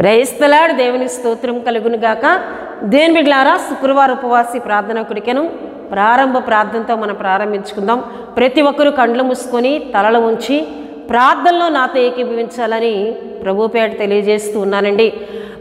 ప్రైస్తలాడు దేవుని స్తోత్రం కలుగును గాక. దేవుని బిడ్డలారా, శుక్రవారం ఉపవాసి ప్రార్థన కొరికెను ప్రారంభ ప్రార్థనతో మనం ప్రారంభించుకుందాం. ప్రతి ఒక్కరూ కండ్లు మూసుకొని తలలు ఉంచి ప్రార్థనలో నాతో ఏకీభవించాలని ప్రభుపేట తెలియజేస్తూ ఉన్నానండి.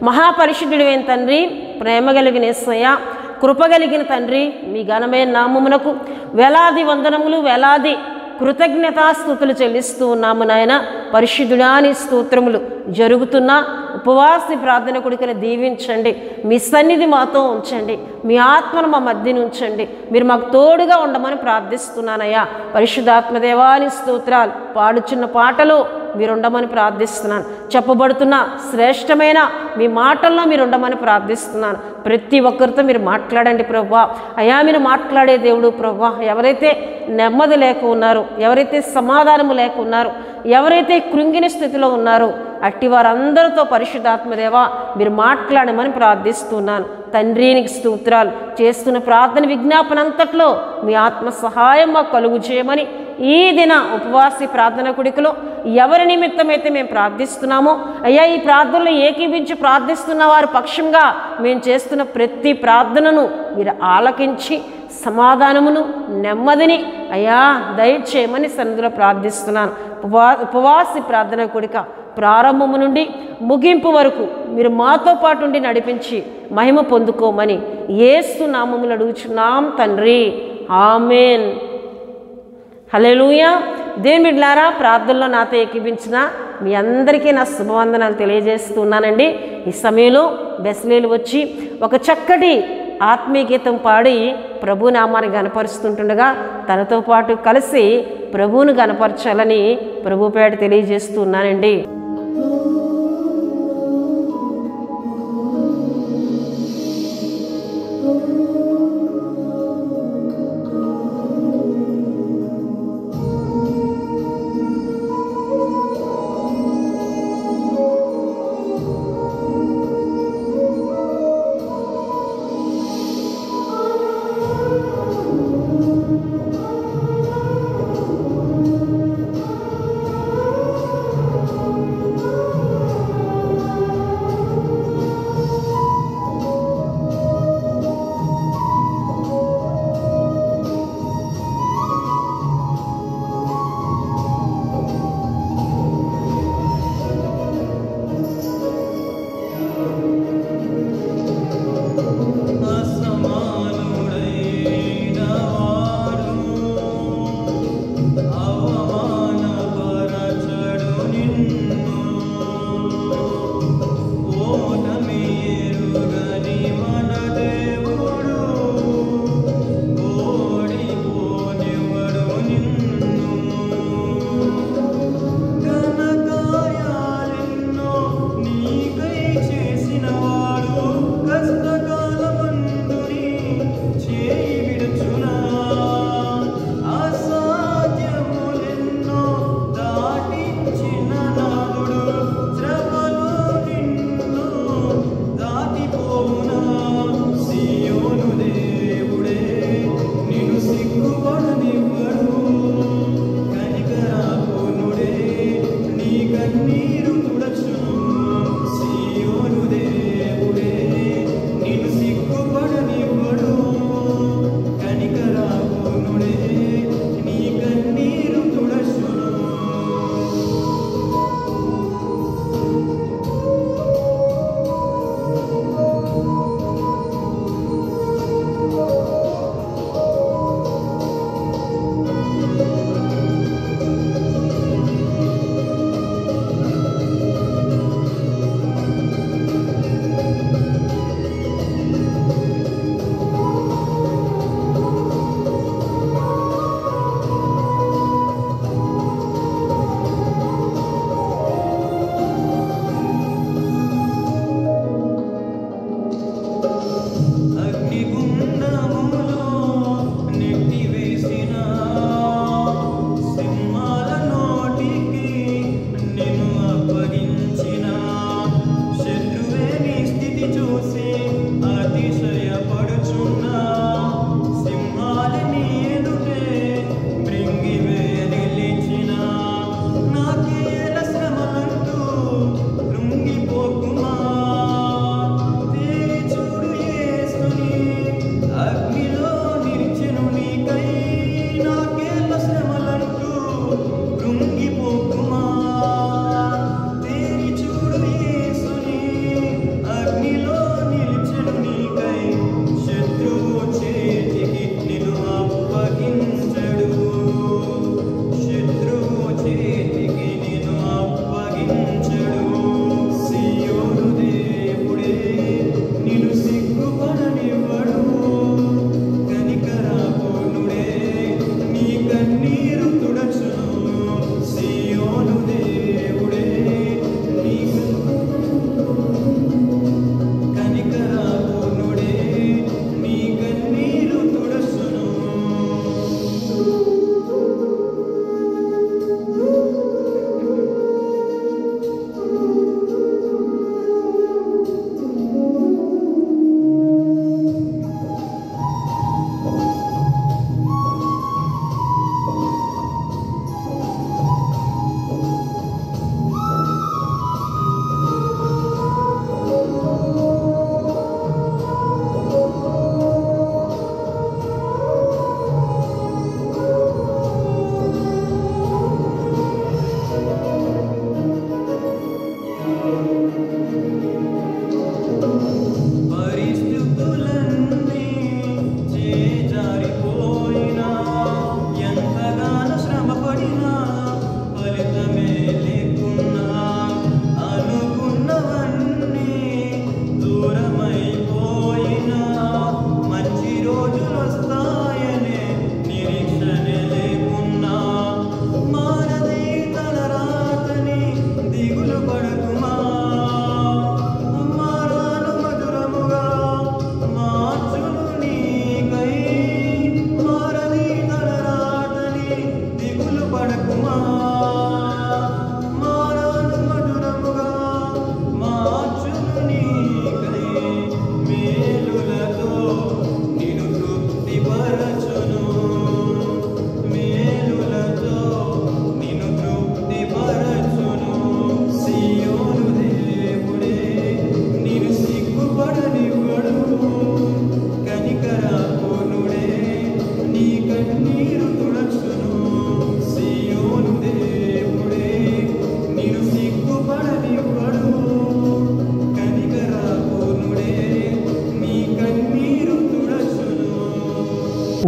మహాపరిశుద్ధుడైన తండ్రి, ప్రేమ కలిగిన యేసయ్య, కృప కలిగిన తండ్రి, మీ ఘనమైన నామమునకు వేలాది వందనములు, వేలాది కృతజ్ఞతాస్తుతులు చెల్లిస్తూ ఉన్నాము నాయన. పరిశుద్ధుడా నీ స్తోత్రములు. జరుగుతున్న ఉపవాసి ప్రార్థన కొడుకుని దీవించండి. మీ సన్నిధి మాతో ఉంచండి. మీ ఆత్మను మా మధ్యన ఉంచండి. మీరు మాకు తోడుగా ఉండమని ప్రార్థిస్తున్నానయ్యా. పరిశుద్ధాత్మదేవా నీ స్తోత్రాలు. పాడుచున్న పాటలు మీరు ఉండమని ప్రార్థిస్తున్నాను. చెప్పబడుతున్న శ్రేష్టమైన మీ మాటల్లో మీరు ఉండమని ప్రార్థిస్తున్నాను. ప్రతి ఒక్కరితో మీరు మాట్లాడండి ప్రభువా. అయ్యా, మీరు మాట్లాడే దేవుడు ప్రభువా. ఎవరైతే నెమ్మది లేక ఉన్నారో, ఎవరైతే సమాధానము లేక ఉన్నారో, ఎవరైతే కృంగిన స్థితిలో ఉన్నారో అట్టి వారందరితో పరిశుద్ధాత్మదేవా మీరు మాట్లాడమని ప్రార్థిస్తున్నాను. తండ్రి నీకు స్తోత్రాలు. చేస్తున్న ప్రార్థన విజ్ఞాపన అంతట్లో మీ ఆత్మ సహాయం మాకు కలుగు చేయమని ఈ దిన ఉపవాసి ప్రార్థన కొడుకులో ఎవరి నిమిత్తమైతే మేము ప్రార్థిస్తున్నామో అయ్యా, ఈ ప్రార్థనలో ఏకీభించి ప్రార్థిస్తున్న వారి పక్షంగా మేము చేస్తున్న ప్రతి ప్రార్థనను మీరు ఆలకించి సమాధానమును, నెమ్మదిని అయ్యా దయచేయమని సన్నిధిలో ప్రార్థిస్తున్నాను. ఉపవాసి ప్రార్థన కొడుక ప్రారంభము నుండి ముగింపు వరకు మీరు మాతో పాటు ఉండి నడిపించి మహిమ పొందుకోమని యేసు నామములో అడుగుచున్నాం తండ్రి. ఆమేన్. హల్లెలూయా. దేవుని బిడ్డలారా, ప్రార్థనలో నాతో ఏకీభించిన మీ అందరికీ నా శుభవందనాలు తెలియజేస్తున్నానండి. ఈ సమయంలో బెస్లేలు వచ్చి ఒక చక్కటి ఆత్మీయ గీతం పాడి ప్రభు నామాన్ని గనపరుస్తుంటుండగా తనతో పాటు కలిసి ప్రభువును గనపరచాలని ప్రభుపేట తెలియజేస్తున్నానండి.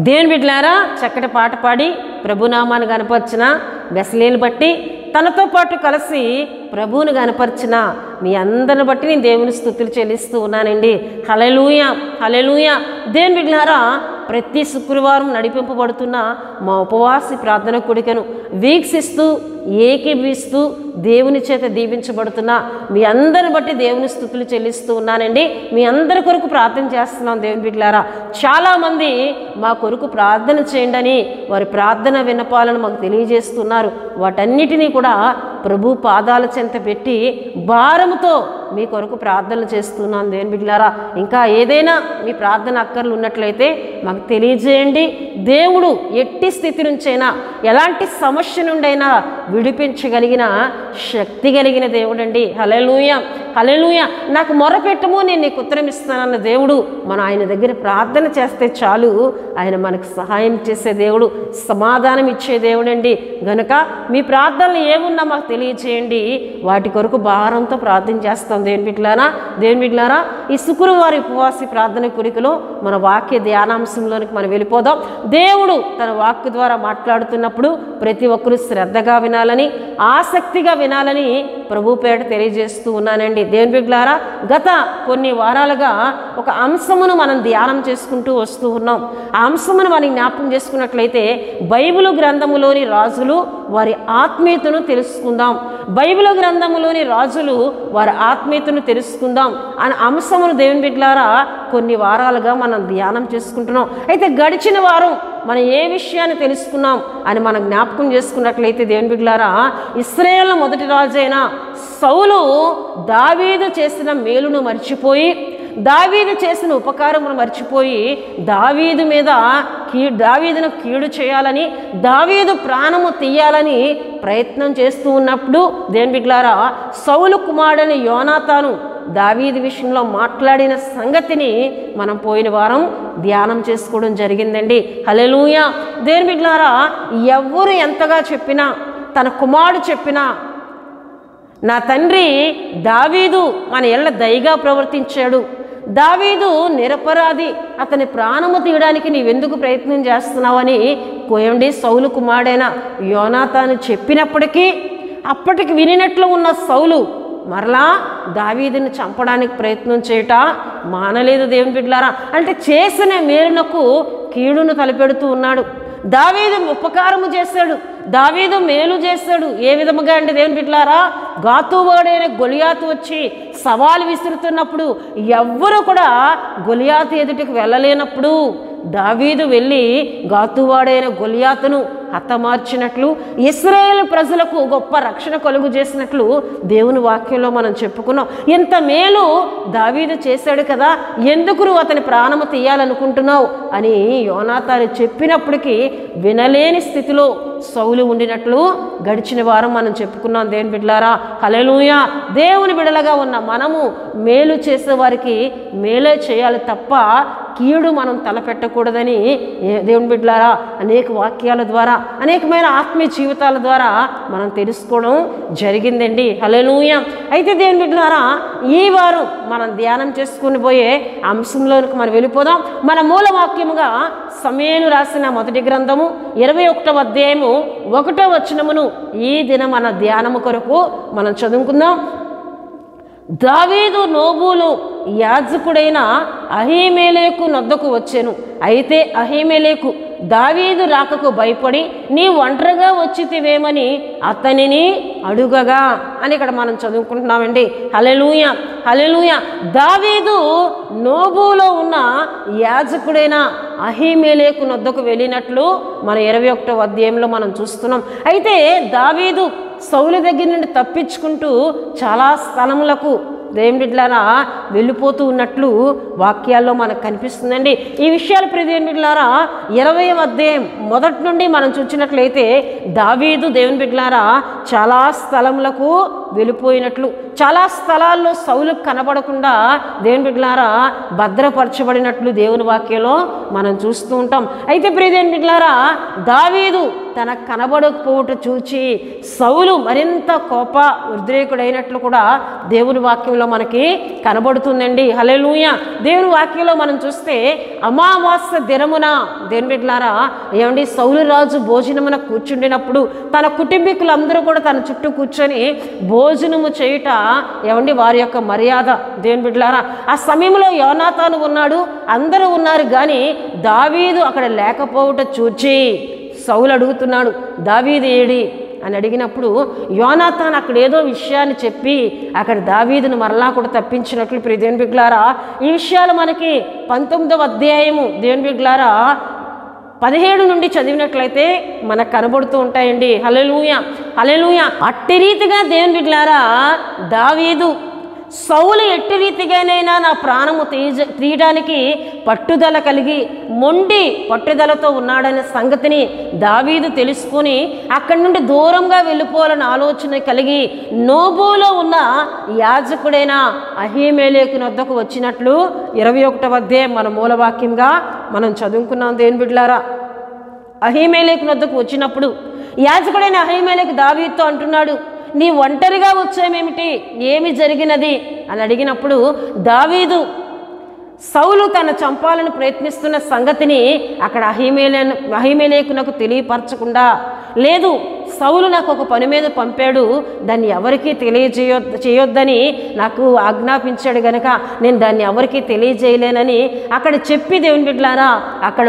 దేవుని బిడ్డలారా, చక్కటి పాట పాడి ప్రభునామాన్ని కనపరిచిన బెసలేని బట్టి తనతో పాటు కలిసి ప్రభువుని కనపరిచిన మీ అందరిని బట్టి నేను దేవుని స్తుతులు చెల్లిస్తూ ఉన్నానండి. హల్లెలూయా, హల్లెలూయా. దేవుని బిడ్డలారా, ప్రతి శుక్రవారం నడిపింపబడుతున్న మా ఉపవాస ప్రార్థన కూడికను వీక్షిస్తూ ఏకీభవిస్తూ దేవుని చేత దీవించబడుతున్న మీ అందరిని బట్టి దేవుని స్తుతులు చెల్లిస్తూ ఉన్నానండి. మీ అందరి కొరకు ప్రార్థన చేస్తున్నాం. దేవుని బిడ్డలారా, చాలామంది మా కొరకు ప్రార్థన చేయండి అని వారి ప్రార్థన విన్నపాలను మాకు తెలియజేస్తున్నారు. వాటన్నిటినీ కూడా ప్రభు పాదాల చెంత పెట్టి భారముతో మీ కొరకు ప్రార్థనలు చేస్తున్నాను. దేవుని బిడ్డలారా, ఇంకా ఏదైనా మీ ప్రార్థన అక్కర్లు ఉన్నట్లయితే మాకు తెలియజేయండి. దేవుడు ఎట్టి స్థితి నుంచైనా ఎలాంటి సమస్య నుండైనా విడిపించగలిగిన శక్తి కలిగిన దేవుడు అండి. హల్లెలూయా, హల్లెలూయా. నాకు మొరపెట్టము, నేను నీకు ఉత్తరం ఇస్తానన్న దేవుడు. మనం ఆయన దగ్గర ప్రార్థన చేస్తే చాలు, ఆయన మనకు సహాయం చేసే దేవుడు, సమాధానం ఇచ్చే దేవుడు అండి. గనుక మీ ప్రార్థనలు ఏమున్నా మాకు తెలియజేయండి. వాటి కొరకు భారంతో ప్రార్థన చేస్తాం. దేవుని బిడ్డలారా, దేవుని బిడ్డలారా, ఈ శుక్రవారం ఉపవాస ప్రార్థన కూడికలో మన వాక్య ధ్యానాంశంలోనికి మనం వెళ్ళిపోదాం. దేవుడు తన వాక్కు ద్వారా మాట్లాడుతున్నప్పుడు ప్రతి ఒక్కరూ శ్రద్ధగా వినాలని, ఆసక్తిగా వినాలని ప్రభు పేట తెలియజేస్తూ ఉన్నానండి. దేవుని బిడ్డలారా, గత కొన్ని వారాలుగా ఒక అంశమును మనం ధ్యానం చేసుకుంటూ వస్తూ ఉన్నాం. ఆ అంశమును మనం జ్ఞాపకం చేసుకున్నట్లయితే బైబిలు గ్రంథములోని రాజులు వారి ఆత్మీయతను తెలుసుకుందాం. బైబిలు గ్రంథములోని రాజులు వారి ఆత్మీయతను తెలుసుకుందాం అనే అంశమును దేవుని బిడ్డలారా కొన్ని వారాలుగా మనం ధ్యానం చేసుకుంటున్నాం. అయితే గడిచిన వారం మనం ఏ విషయాన్ని తెలుసుకున్నాం అని మనం జ్ఞాపకం చేసుకున్నట్లయితే దేవుని బిడ్డలారా, ఇశ్రాయేలు మొదటి రాజు అయిన సౌలు దావీదు చేసిన మేలును మర్చిపోయి, దావీదు చేసిన ఉపకారమును మర్చిపోయి దావీదును కీడు చేయాలని, దావీదు ప్రాణము తీయాలని ప్రయత్నం చేస్తూ ఉన్నప్పుడు దేవుని బిడ్డలారా, సౌలు కుమారుడైన యోనాతాను దావీదు విషయంలో మాట్లాడిన సంగతిని మనం పోయిన వారం ధ్యానం చేసుకోవడం జరిగిందండి. హల్లెలూయా. దేవుని బిడ్డలారా, ఎవరు ఎంతగా చెప్పినా, తన కుమారుడు చెప్పినా, నా తండ్రి దావీదు మన ఎళ్ళ దయగా ప్రవర్తించాడు, దావీదు నిరపరాధి, అతని ప్రాణము తీయడానికి నీవెందుకు ప్రయత్నం చేస్తున్నావని కోయండి సౌలు కుమారుడైన యోనాతాను చెప్పినప్పటికీ అప్పటికి వినినట్లు ఉన్న సౌలు మరలా దావీదుని చంపడానికి ప్రయత్నం చేయట మానలేదు. దేవుని బిడ్డలారా, అంటే చేసిన మేలునకు కీడును తలపెడుతూ ఉన్నాడు. దావీదు ఉపకారము చేశాడు, దావీదు మేలు చేశాడు. ఏ విధముగా అంటే దేవుని బిడ్డలారా, గాతువాడైన గొలియాతు వచ్చి సవాలు విసురుతున్నప్పుడు ఎవ్వరూ కూడా గొలియాతు ఎదుటికి వెళ్ళలేనప్పుడు దావీదు వెళ్ళి గాతువాడైన గొలియాతును హతమార్చినట్లు, ఇశ్రాయేలు ప్రజలకు గొప్ప రక్షణ కలుగు చేసినట్లు దేవుని వాక్యంలో మనం చెప్పుకున్నాం. ఇంత మేలు దావీదు చేశాడు కదా, ఎందుకు నువ్వు అతని ప్రాణము తీయాలనుకుంటున్నావు అని యోనాతాను చెప్పినప్పటికీ వినలేని స్థితిలో సౌలు ఉండినట్లు గడిచిన వారం మనం చెప్పుకున్నాం. దేవుని బిడ్డలారా, హల్లెలూయా. దేవుని బిడ్డలుగా ఉన్న మనము మేలు చేసేవారికి మేలే చేయాలి తప్ప కీడు మనం తలపెట్టకూడదని దేవుని బిడ్డలారా అనేక వాక్యాల ద్వారా, అనేకమైన ఆత్మీయ జీవితాల ద్వారా మనం తెలుసుకోవడం జరిగిందండి. హల్లెలూయా. అయితే దేవుని బిడ్డలారా, ఈ వారం మనం ధ్యానం చేసుకుని పోయే అంశంలోనికి మనం వెళ్ళిపోదాం. మన మూల వాక్యముగా సమూయేలు రాసిన మొదటి గ్రంథము 21వ అధ్యాయము 1వ వచనమును ఈ దినం మన ధ్యానము కొరకు మనం చదువుకుందాం. దావీదు నోబులు యాజకుడైన అహీమెలెకు నొద్దకు వచ్చెను. అయితే అహీమెలెకు దావీదు రాకకు భయపడి నీ ఒంటరిగా వచ్చితివేమని అతనిని అడుగగా అని ఇక్కడ మనం చదువుకుంటున్నామండి. హల్లెలూయా, హల్లెలూయా. దావీదు నోబులో ఉన్న యాజకుడైన అహీమెలెకు నొద్దకు వెళ్ళినట్లు మన 21వ అధ్యాయంలో మనం చూస్తున్నాం. అయితే దావీదు సౌలు దగ్గర నుండి తప్పించుకుంటూ చాలా స్థలములకు దేవుని బిడ్డలారా వెళ్ళిపోతూ ఉన్నట్లు వాక్యాల్లో మనకు కనిపిస్తుందండి. ఈ విషయాలు దేవుని బిడ్డలారా 20వ అధ్యాయం మొదటి నుండి మనం చూసినట్లయితే దావీదు దేవుని బిడ్డలారా చాలా స్థలములకు వెళ్ళిపోయినట్లు, చాలా స్థలాల్లో సౌలుకు కనబడకుండా దేవుని బిడ్డలారా భద్రపరచబడినట్లు దేవుని వాక్యంలో మనం చూస్తూ ఉంటాం. అయితే దేవుని బిడ్డలారా, దావీదు తనకు కనబడకపోవట చూచి సౌలు మరింత కోప ఉద్రేకుడైనట్లు కూడా దేవుని వాక్యంలో మనకి కనబడుతుందండి. హల్లెలూయా. దేవుని వాక్యంలో మనం చూస్తే అమావాస్య దినమున దేవుని బిడ్డలారా ఏమండి సౌలు రాజు భోజనమున కూర్చుండినప్పుడు తన కుటుంబీకులందరూ కూడా తన చుట్టూ కూర్చొని భోజనము చేయుట ఏమండి వారి యొక్క మర్యాద. దేవుని బిడ్డలారా ఆ సమయంలో యోనాతాను ఉన్నాడు, అందరూ ఉన్నారు, కానీ దావీదు అక్కడ లేకపోవట చూచి సౌలు అడుగుతున్నాడు, దావీదు ఏడి అని అడిగినప్పుడు యోనాతాను అక్కడ ఏదో విషయాన్ని చెప్పి అక్కడ దావీదును మరలా కూడా తప్పించినట్లు ప్రియ దేవుని బిడ్డలారా ఈ విషయాలు మనకి 19వ అధ్యాయము దేవుని బిడ్డలారా 17 నుండి చదివినట్లయితే మనకు కనబడుతూ ఉంటాయండి. హల్లెలూయా, హల్లెలూయా. అట్టి రీతిగా దేవుని బిడ్డలారా దావీదు సౌలు ఎట్టి రీతిగానైనా నా ప్రాణము తీయడానికి పట్టుదల కలిగి మొండి పట్టుదలతో ఉన్నాడనే సంగతిని దావీదు తెలుసుకొని అక్కడి నుండి దూరంగా వెళ్ళిపోవాలని ఆలోచన కలిగి నోబులో ఉన్న యాజకుడైన అహీమెలెకు వద్దకు వచ్చినట్లు 21వ అధ్యాయం మన మూలవాక్యంగా మనం చదువుకున్నాం. దేవుని బిడ్డలారా అహీమెలెకు వద్దకు వచ్చినప్పుడు యాజకుడైన అహీమెలెకు దావీదుతో అంటున్నాడు, నీ ఒంటరిగా వచ్చామేమిటి, ఏమి జరిగినది అని అడిగినప్పుడు దావీదు సౌలు తన చంపాలని ప్రయత్నిస్తున్న సంగతిని అక్కడ అహీమెలెకునకు తెలియపరచకుండా, లేదు సౌలు నాకు ఒక పని మీద పంపాడు, దాన్ని ఎవరికీ చేయొద్దని నాకు ఆజ్ఞాపించాడు గనక నేను దాన్ని ఎవరికీ తెలియజేయలేనని అక్కడ చెప్పి దేవుని బిడ్డలారా అక్కడ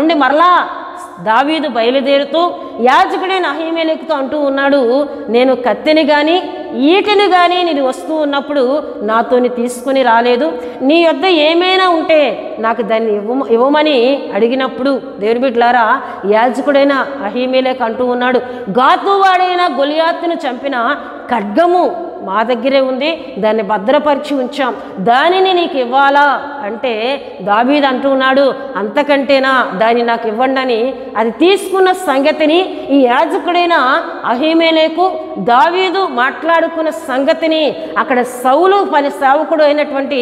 నుండి మరలా దావీదు బయలుదేరుతూ యాజకుడైన అహీమెలెకుతో అంటూ ఉన్నాడు, నేను కత్తిని కానీ ఈటెను కానీ నేను వస్తూ ఉన్నప్పుడు నాతోని తీసుకుని రాలేదు, నీ యొద్ద ఏమైనా ఉంటే నాకు దాన్ని ఇవ్వమని అడిగినప్పుడు దేవుని బిడ్డలారా యాజకుడైన అహీమెలెకు అంటూ ఉన్నాడు, గాతువాడైన గొలియాతును చంపిన ఖడ్గము మా దగ్గరే ఉంది, దాన్ని భద్రపరిచి ఉంచాం, దానిని నీకు ఇవ్వాలా అంటే దావీదు అంటూ ఉన్నాడు, అంతకంటేనా దాన్ని నాకు ఇవ్వండి అని అది తీసుకున్న సంగతిని ఈ యాజకుడైన అహీమెలెకు దావీదు మాట్లాడుకున్న సంగతిని అక్కడ సౌలు పని సేవకుడు అయినటువంటి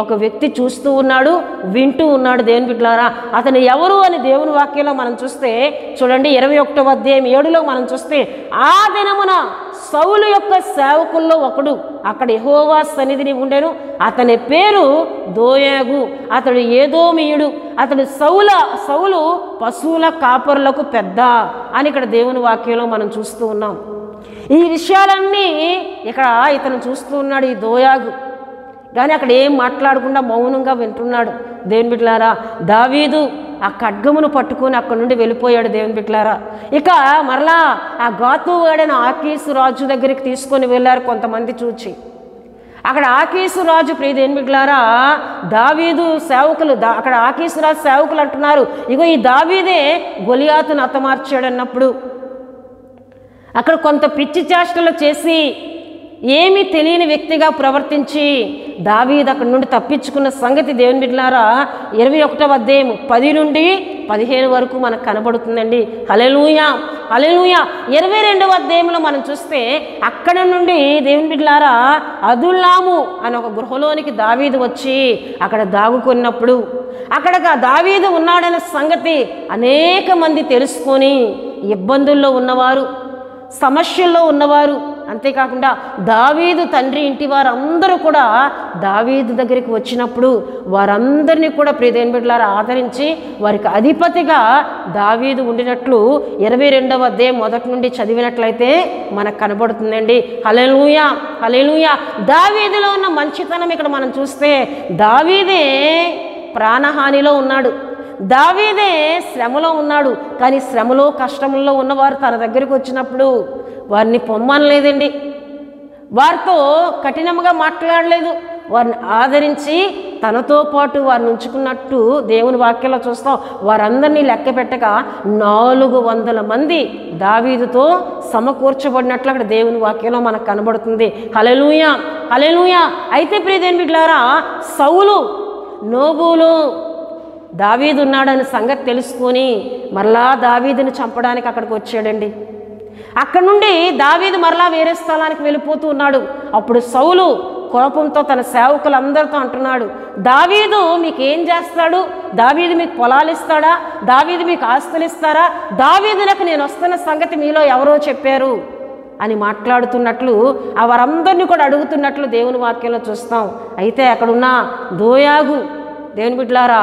ఒక వ్యక్తి చూస్తూ ఉన్నాడు, వింటూ ఉన్నాడు. దేవుని బిడ్డలారా అతను ఎవరు అని దేవుని వాక్యంలో మనం చూస్తే చూడండి 21వ అధ్యాయం 7లో మనం చూస్తే ఆ దినమున సౌలు యొక్క సేవకుల్లో ఒకడు అక్కడ యెహోవా సన్నిధిని ఉండెను, అతని పేరు దోయాగు, అతడు ఏదోమీయుడు, అతడు సౌలు పశువుల కాపరులకు పెద్ద అని ఇక్కడ దేవుని వాక్యంలో మనం చూస్తూ ఉన్నాం. ఈ విషయాలన్నీ ఇక్కడ ఇతను చూస్తూ ఉన్నాడు ఈ దోయాగు, కానీ అక్కడ ఏం మాట్లాడకుండా మౌనంగా వింటున్నాడు. దేవుని బిడ్డలారా దావీదు ఆ ఖడ్గమును పట్టుకొని అక్కడి నుండి వెళ్ళిపోయాడు. దేవుని బిడ్డలారా ఇక మరలా ఆ గాతువాడైన ఆకీసు రాజు దగ్గరికి తీసుకొని వెళ్ళారు కొంతమంది చూచి. అక్కడ ఆకీసు రాజు ప్రియ దేవుని బిడ్డలారా దావీదు సేవకులు అక్కడ ఆకీసు రాజు సేవకులు అంటున్నారు, ఇగో ఈ దావీదే గొలియాతును హతమార్చాడు అన్నప్పుడు అక్కడ కొంత పిచ్చి చేష్టలు చేసి ఏమీ తెలియని వ్యక్తిగా ప్రవర్తించి దావీదు అక్కడి నుండి తప్పించుకున్న సంగతి దేవుని బిడ్డలారా 21వ అధ్యాయం 10 నుండి 15 వరకు మనకు కనబడుతుందండి. హల్లెలూయా, హల్లెలూయా. 22వ అధ్యాయంలో మనం చూస్తే అక్కడ నుండి దేవుని బిడ్డలారా అదుల్లాము అని ఒక గృహలోనికి దావీదు వచ్చి అక్కడ దాగుకున్నప్పుడు అక్కడ దావీదు ఉన్నాడన్న సంగతి అనేక మంది తెలుసుకొని ఇబ్బందుల్లో ఉన్నవారు, సమస్యల్లో ఉన్నవారు, అంతేకాకుండా దావీదు తండ్రి ఇంటి వారందరూ కూడా దావీదు దగ్గరికి వచ్చినప్పుడు వారందరినీ కూడా ప్రియ దేవుని బిడ్డలారా ఆదరించి వారికి అధిపతిగా దావీదు ఉండినట్లు 22వ అధ్యాయం 1 నుండి చదివినట్లయితే మనకు కనబడుతుందండి. హల్లెలూయా, హల్లెలూయా. దావీదులో ఉన్న మంచితనం ఇక్కడ మనం చూస్తే దావీదే ప్రాణహానిలో ఉన్నాడు, దావీదే శ్రమలో ఉన్నాడు, కానీ శ్రమలో కష్టంలో ఉన్నవారు తన దగ్గరికి వచ్చినప్పుడు వారిని పొమ్మనలేదండి, వారితో కఠినంగా మాట్లాడలేదు, వారిని ఆదరించి తనతో పాటు వారిని ఉంచుకున్నట్టు దేవుని వాక్యంలో చూస్తాం. వారందరినీ లెక్క పెట్టక 400 మంది దావీదుతో సమకూర్చబడినట్లు అక్కడ దేవుని వాక్యంలో మనకు కనబడుతుంది. హల్లెలూయా, హల్లెలూయా. అయితే ప్రియ దేవుని బిడ్డలారా సౌలు నోబులో దావీదు ఉన్నాడని సంగతి తెలుసుకొని మరలా దావీదుని చంపడానికి అక్కడికి వచ్చాడండి. అక్కడ నుండి దావీదు మరలా వేరే స్థలానికి వెళ్ళిపోతూ ఉన్నాడు. అప్పుడు సౌలు కోపంతో తన సేవకులందరితో అంటున్నాడు, దావీదు మీకేం చేస్తాడు? దావీదు మీకు పొలాలు ఇస్తాడా? దావీదు మీకు ఆస్తులు ఇస్తారా? దావీదులకు నేను వస్తున్న సంగతి మీలో ఎవరో చెప్పారు అని మాట్లాడుతున్నట్లు వారందరినీ కూడా అడుగుతున్నట్లు దేవుని వాక్యంలో చూస్తాం. అయితే అక్కడున్న దోయాగు, దేవుని బిడ్డలారా,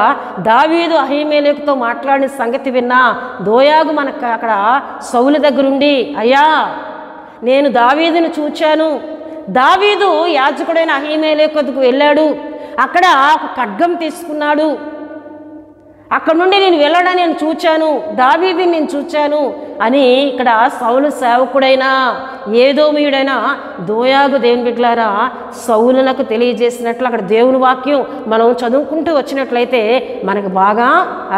దావీదు అహీమెలెకుతో మాట్లాడిన సంగతి విన్నా దోయాగు మనకు అక్కడ సౌలు దగ్గరుండి, అయ్యా నేను దావీదును చూచాను, దావీదు యాజకుడైన అహీమెలెకుకు వెళ్ళాడు, అక్కడ ఒక ఖడ్గం తీసుకున్నాడు, అక్కడ నుండి నేను వెళ్ళడం నేను చూచాను, దావీదుని నేను చూచాను అని ఇక్కడ సౌలు సేవకుడైన ఏదోమీయుడైన దోయాగు, దేవుని బిడ్డలారా, సౌలునకు తెలియజేసినట్లు అక్కడ దేవుని వాక్యం మనం చదువుకుంటూ వచ్చినట్లయితే మనకు బాగా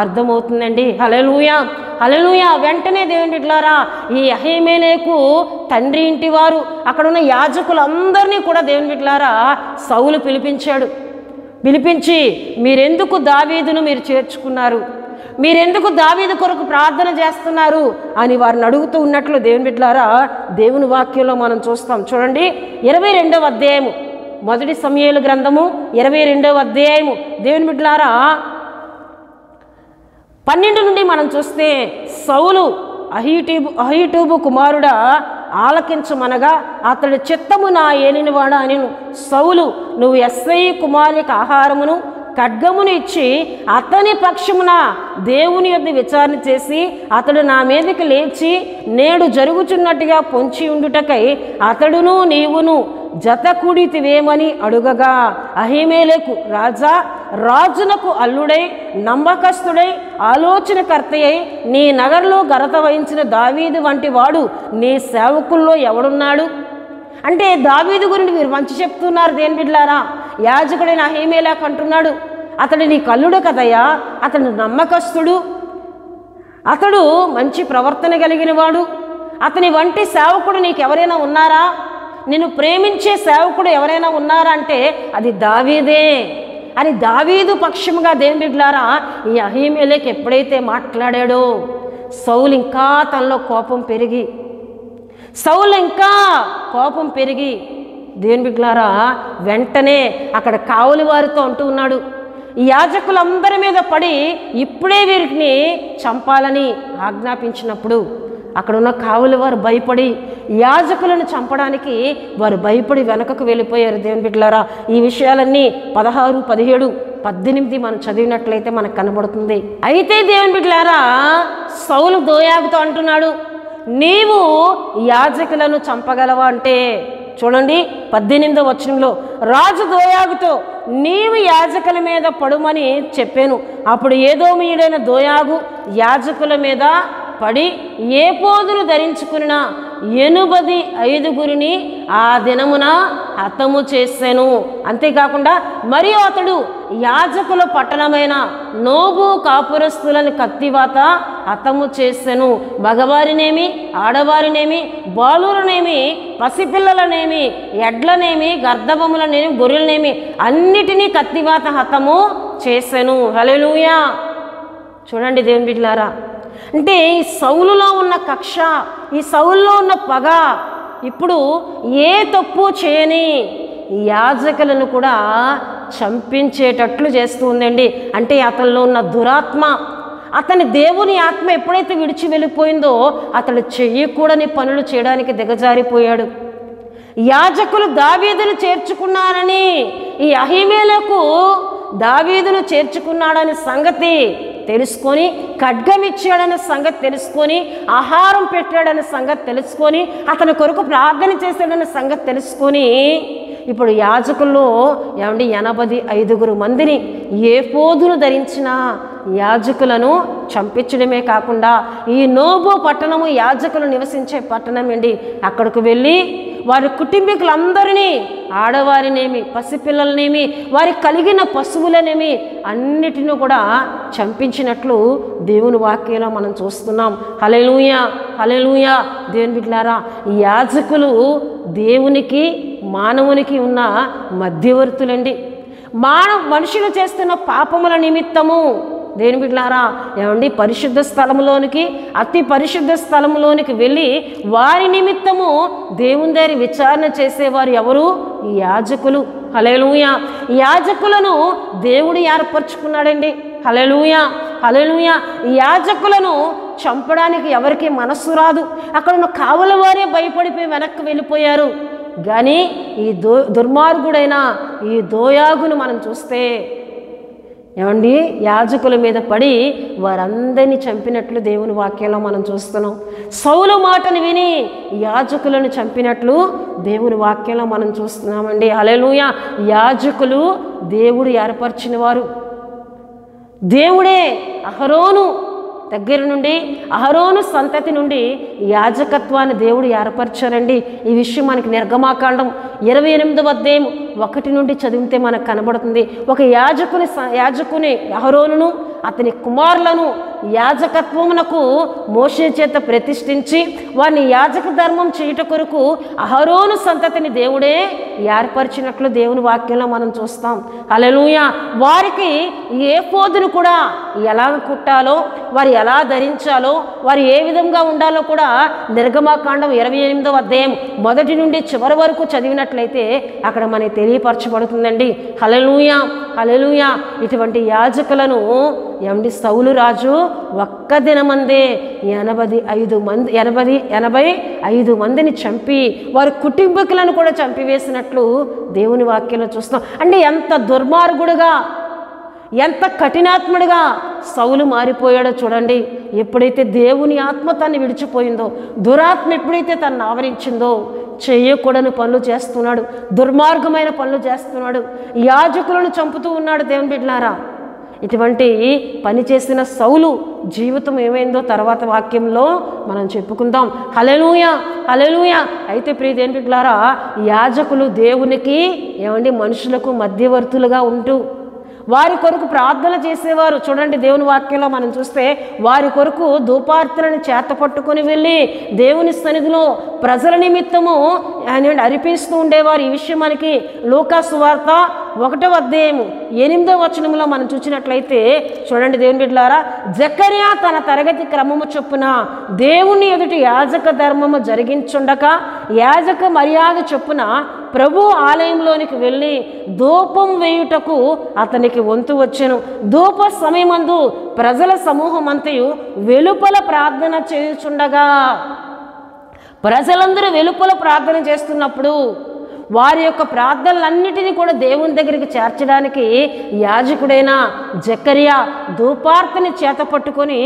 అర్థమవుతుందండి. హల్లెలూయా, హల్లెలూయా. వెంటనే దేవుని బిడ్డలారా, ఈ అహీమెలెకు తండ్రి ఇంటి వారు అక్కడున్న యాజకులందరినీ కూడా దేవుని బిడ్డలారా సౌలు పిలిపించి మీరెందుకు దావీదును మీరు చేర్చుకున్నారు, మీరెందుకు దావీదు కొరకు ప్రార్థన చేస్తున్నారు అని వారిని అడుగుతూ ఉన్నట్లు దేవుని బిడ్డలారా దేవుని వాక్యంలో మనం చూస్తాం. చూడండి, 22వ అధ్యాయము, మొదటి సమూయేలు గ్రంథము 22వ అధ్యాయము దేవుని బిడ్డలారా 12 నుండి మనం చూస్తే, సౌలు అహీటూబు కుమారుడా ఆలకించమనగా అతడి చిత్తము నా ఏలినవాడా అని సౌలు, నువ్వు యెస్సై కుమారునికి ఆహారమును ఖడ్గమును ఇచ్చి అతని పక్షమున దేవుని యొద్ద విచారణ చేసి అతడు నా మీదకి లేచి నేడు జరుగుచున్నట్టుగా పొంచి ఉండుటకై అతడును నీవును జత కూడితివేమని అడుగగా, అహీమెలెకు రాజునకు అల్లుడై నమ్మకస్తుడై ఆలోచనకర్తయ్యై నీ నగరులో ఘనత వహించిన దావీదు వంటి వాడు నీ సేవకుల్లో ఎవడున్నాడు? అంటే దావీదు గురించి మీరు మంచి చెప్తున్నారు దేవుని బిడ్డలారా. యాజకుడైన అహీమెలెకు అంటున్నాడు, అతడు నీ కల్లుడు కదయ్యా, అతడు నమ్మకస్తుడు, అతడు మంచి ప్రవర్తన కలిగిన వాడు, అతని వంటి సేవకుడు నీకెవరైనా ఉన్నారా? నిన్ను ప్రేమించే సేవకుడు ఎవరైనా ఉన్నారా అంటే అది దావీదే అని దావీదు పక్షముగా దేవుని బిడ్డలారా ఈ అహీమెలెకు ఎప్పుడైతే మాట్లాడాడో సౌలు ఇంకా తనలో కోపం పెరిగి దేవుని బిడ్డలారా వెంటనే అక్కడ కావలి వారితో అంటూ ఉన్నాడు, ఈ యాజకులందరి మీద పడి ఇప్పుడే వీరిని చంపాలని ఆజ్ఞాపించినప్పుడు అక్కడున్న కావలి వారు భయపడి యాజకులను చంపడానికి వారు భయపడి వెనకకు వెళ్ళిపోయారు. దేవుని బిడ్డలారా ఈ విషయాలన్నీ 16, 17, 18 మనం చదివినట్లయితే మనకు కనబడుతుంది. అయితే దేవుని బిడ్డలారా సౌలు దోయాగుతో అంటున్నాడు, నీవు యాజకులను చంపగలవా అంటే చూడండి 18వ వచనంలో, రాజు దోయాగుతో నీవు యాజకుల మీద పడుమని చెప్పాను. అప్పుడు ఏదోమీయుడైన దోయాగు యాజకుల మీద పడి ఏపోదును ధరించుకున్న 85 ఆ దినమున హతము చేశాను. అంతేకాకుండా మరియు అతడు యాజకుల పట్టణమైన నోబు కాపురస్తులను కత్తివాత హతము చేశాను. మగవారినేమి ఆడవారినేమి బాలురనేమి పసిపిల్లలనేమి ఎడ్లనేమి గర్ధబములనేమి గొర్రెలనేమి అన్నిటినీ కత్తివాత హతము చేశాను. హల్లెలూయా. చూడండి దేవుని బిడ్డలారా, అంటే ఈ సౌలులో ఉన్న కక్ష, ఈ సౌలులో ఉన్న పగ ఇప్పుడు ఏ తప్పు చేయని యాజకులను కూడా చంపించేటట్లు చేస్తూ ఉందండి. అంటే అతనిలో ఉన్న దురాత్మ, అతని దేవుని ఆత్మ ఎప్పుడైతే విడిచి వెళ్ళిపోయిందో అతడు చెయ్యకూడని పనులు చేయడానికి దిగజారిపోయాడు. యాజకులు దావీదును చేర్చుకున్నారని ఈ అహీమెలెకు దావీదును చేర్చుకున్నాడనే సంగతి తెలుసుకొని, ఖడ్గమిచ్చాడనే సంగతి తెలుసుకొని, ఆహారం పెట్టాడనే సంగతి తెలుసుకొని, అతని కొరకు ప్రార్థన చేశాడనే సంగతి తెలుసుకొని ఇప్పుడు యాజకుల్లో 85 మందిని ఏఫోదును ధరించిన యాజకులను చంపించడమే కాకుండా ఈ నోబు పట్టణము యాజకులు నివసించే పట్టణం అండి. అక్కడికి వెళ్ళి వారి కుటుంబీకులందరినీ, ఆడవారినేమి పసిపిల్లలనేమి వారికి కలిగిన పశువులనేమి అన్నిటిని కూడా చంపించినట్లు దేవుని వాక్యంలో మనం చూస్తున్నాం. హల్లెలూయా, హల్లెలూయా. దేవుని బిడ్డలారా యాజకులు దేవునికి మానవునికి ఉన్న మధ్యవర్తులండి. మనుషులు చేస్తున్న పాపముల నిమిత్తము దేవుని బిడ్డలారా పరిశుద్ధ స్థలంలోనికి, అతి పరిశుద్ధ స్థలంలోనికి వెళ్ళి వారి నిమిత్తము దేవుని దగ్గర విచారణ చేసేవారు ఎవరు? ఈ యాజకులు. హల్లెలూయా. యాజకులను దేవుడు ఏర్పరచుకున్నాడండి. హల్లెలూయా, హల్లెలూయా. యాజకులను చంపడానికి ఎవరికి మనస్సు రాదు. అక్కడ ఉన్న కావలి వారే భయపడిపోయి వెనక్కి వెళ్ళిపోయారు. కానీ ఈ దుర్మార్గుడైన ఈ దోయాగును మనం చూస్తే ఏమండి యాజకుల మీద పడి వారందరినీ చంపినట్లు దేవుని వాక్యంలో మనం చూస్తున్నాం. సౌలు మాటను విని యాజకులను చంపినట్లు దేవుని వాక్యంలో మనం చూస్తున్నామండి. హల్లెలూయా. యాజకులు దేవుడు ఏర్పరిచిన వారు. దేవుడే అహరోను దగ్గర నుండి, అహరోను సంతతి నుండి యాజకత్వాన్ని దేవుడు ఏర్పరిచారండి. ఈ విషయం మనకి నిర్గమాకాండం 28వ అధ్యాయం 1 నుండి చదివితే మనకు కనబడుతుంది. ఒక యాజకుని అహరోనును అతని కుమారులను యాజకత్వమునకు మోషే చేత ప్రతిష్ఠించి వారిని యాజక ధర్మం చేయుట కొరకు అహరోను సంతతిని దేవుడే ఏర్పరిచినట్లు దేవుని వాక్యంలో మనం చూస్తాం. హల్లెలూయా. వారికి ఏఫోదును కూడా ఎలా కుట్టాలో, వారు ఎలా ధరించాలో, వారు ఏ విధంగా ఉండాలో కూడా నిర్గమాకాండం 28వ అధ్యాయం 1 నుండి చివరి వరకు చదివినట్లయితే అక్కడ మనకి తెలియపరచబడుతుందండి. హల్లెలూయా, హల్లెలూయా. ఇటువంటి యాజకులను సౌలు రాజు ఒక్క దినమందే 85 మందిని చంపి వారి కుటుంబీకులను కూడా చంపివేసినట్లు దేవుని వాక్యంలో చూస్తాం. అంటే ఎంత దుర్మార్గుడుగా, ఎంత కఠినాత్ముడిగా సౌలు మారిపోయాడో చూడండి. ఎప్పుడైతే దేవుని ఆత్మ తను విడిచిపోయిందో, దురాత్మ ఎప్పుడైతే తను ఆవరించిందో చేయకూడని పనులు చేస్తున్నాడు, దుర్మార్గమైన పనులు చేస్తున్నాడు, యాజకులను చంపుతూ ఉన్నాడు. దేవుని బిడ్డలారా, ఇటువంటి పని చేసిన సౌలు జీవితం ఏమైందో తర్వాత వాక్యంలో మనం చెప్పుకుందాం. హల్లెలూయా, హల్లెలూయా. అయితే ప్రియ దేవుని బిడ్డలారా, యాజకులు దేవునికి మనుషులకు మధ్యవర్తులుగా ఉంటూ వారి కొరకు ప్రార్థన చేసేవారు. చూడండి దేవుని వాక్యంలో మనం చూస్తే వారి కొరకు ధూపార్తులను చేత పట్టుకొని వెళ్ళి దేవుని సన్నిధిలో ప్రజల నిమిత్తము అర్పిస్తూ ఉండేవారు. ఈ విషయం మనకి లూకా సువార్త 1వ అధ్యాయం 8వ వచనంలో మనం చూసినట్లయితే చూడండి దేవుని బిడ్డలారా, జకర్యా తన తరగతి క్రమము చొప్పున దేవుని ఎదుటి యాజక ధర్మము జరిగించుండక యాజక మర్యాద చొప్పున ప్రభు ఆలయంలోనికి వెళ్ళి ధూపం వేయుటకు అతనికి వంతు వచ్చెను. ధూప సమయమందు ప్రజల సమూహం అంతయు వెలుపల ప్రార్థన చేయుచుండగా, ప్రజలందరూ వెలుపల ప్రార్థన చేస్తున్నప్పుడు వారి యొక్క ప్రార్థనలన్నిటినీ కూడా దేవుని దగ్గరికి చేర్చడానికి యాజకుడైన జకర్యా ధూపార్తిని చేత పట్టుకొని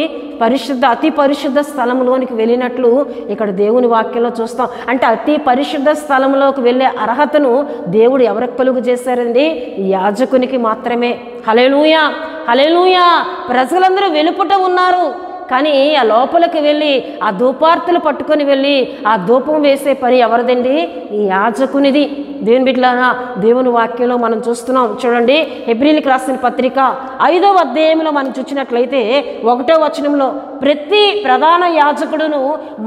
అతి పరిశుద్ధ స్థలంలోనికి వెళ్ళినట్లు ఇక్కడ దేవుని వాక్యంలో చూస్తాం. అంటే అతి పరిశుద్ధ స్థలంలోకి వెళ్ళే అర్హతను దేవుడు ఎవరికి కలుగు చేశారండి? యాజకునికి మాత్రమే. హల్లెలూయా, హల్లెలూయా. ప్రజలందరూ వెలుపట ఉన్నారు, కానీ ఆ లోపలికి వెళ్ళి ఆ ధూపార్తులు పట్టుకొని వెళ్ళి ఆ ధూపం వేసే పని ఎవరిదండి? ఈ యాజకునిది. దేవుని బిడ్డలారా, దేవుని వాక్యంలో మనం చూస్తున్నాం. చూడండి హెబ్రీయులకు రాసిన పత్రిక 5వ అధ్యాయంలో మనం చూసినట్లయితే 1వ వచనంలో ప్రతి ప్రధాన యాజకుడును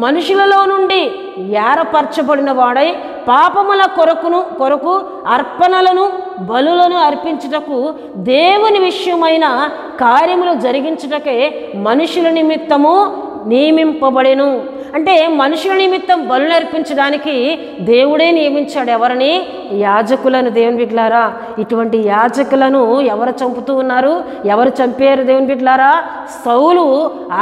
మనుషులలో నుండి ఏర్పరచబడిన వాడై పాపముల కొరకు అర్పణలను బలులను అర్పించుటకు దేవుని విషయమైన కార్యములు జరిగించుటకే మనుషుల నిమిత్తము నియమింపబడెను. అంటే మనుషుల నిమిత్తం బలులు అర్పించడానికి దేవుడే నియమించాడు. ఎవరిని? యాజకులను. దేవుని బిడ్డలారా, ఇటువంటి యాజకులను ఎవరు చంపుతూ ఉన్నారు? ఎవరు చంపారు దేవుని బిడ్డలారా? సౌలు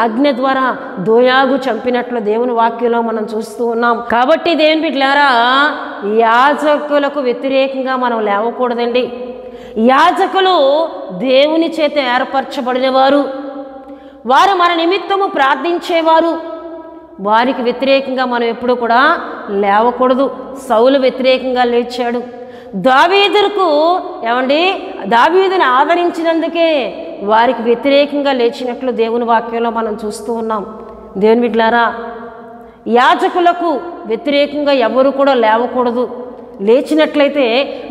ఆజ్ఞ ద్వారా దోయాగు చంపినట్లు దేవుని వాక్యంలో మనం చూస్తూ ఉన్నాం. కాబట్టి దేవుని బిడ్డలారా, యాజకులకు వ్యతిరేకంగా మనం లేవకూడదండి. యాజకులు దేవుని చేత ఏర్పరచబడిన వారు, వారు మన నిమిత్తము ప్రార్థించేవారు. వారికి వ్యతిరేకంగా మనం ఎప్పుడూ కూడా లేవకూడదు. సౌలు వ్యతిరేకంగా లేచాడు. దావీదుని ఆదరించినందుకే వారికి వ్యతిరేకంగా లేచినట్లు దేవుని వాక్యంలో మనం చూస్తూ ఉన్నాం. దేవుని బిడ్డలారా, యాజకులకు వ్యతిరేకంగా ఎవరు కూడా లేవకూడదు. లేచినట్లయితే